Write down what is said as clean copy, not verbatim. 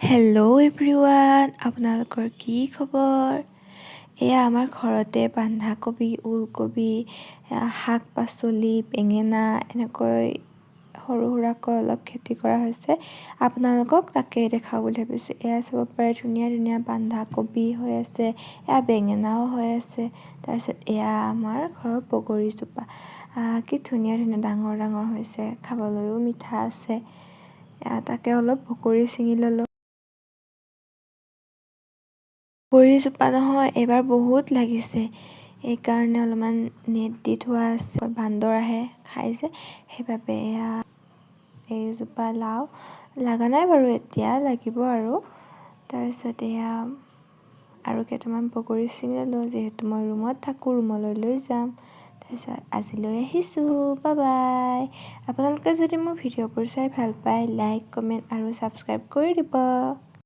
Hello' everyone, আপোনালোকৰ কি খবৰ? এয়া আমাৰ ঘৰতে বন্ধাকবি, ওলকবি, শাক পাচলি, বেঙেনা এনেকৈ সৰু সুৰাকৈ অলপ খেতি কৰা হৈছে। আপোনালোকক তাকেই দেখাওঁ বুলি ভাবিছোঁ। এয়া চাব পাৰে ধুনীয়া ধুনীয়া বন্ধাকবি হৈ আছে, এয়া বেঙেনাও হৈ আছে। তাৰপিছত এয়া আমাৰ ঘৰৰ বগৰীজোপা, কি ধুনীয়া ধুনীয়া ডাঙৰ ডাঙৰ হৈছে, খাবলৈও মিঠা আছে। তাকে অলপ বগৰী ছিঙি ল'লোঁ। বগৰীজোপা নহয় এইবাৰ বহুত লাগিছে, সেইকাৰণে অলপমান নেট দি থোৱা আছে। বান্দৰ আহে খাই যে, সেইবাবে এইজোপা লাও লগা নাই বাৰু, এতিয়া লাগিব আৰু। তাৰপিছত এয়া আৰু কেইটামান বগৰী ছিঙি ল'লোঁ, যিহেতু মই ৰুমত থাকোঁ, ৰুমলৈ লৈ যাম। তাৰপিছত আজিলৈ আহিছোঁ, বাই বাই। আপোনালোকে যদি মোৰ ভিডিঅ'বোৰ চাই ভাল পায়, লাইক কমেণ্ট আৰু ছাবস্ক্ৰাইব কৰি দিব।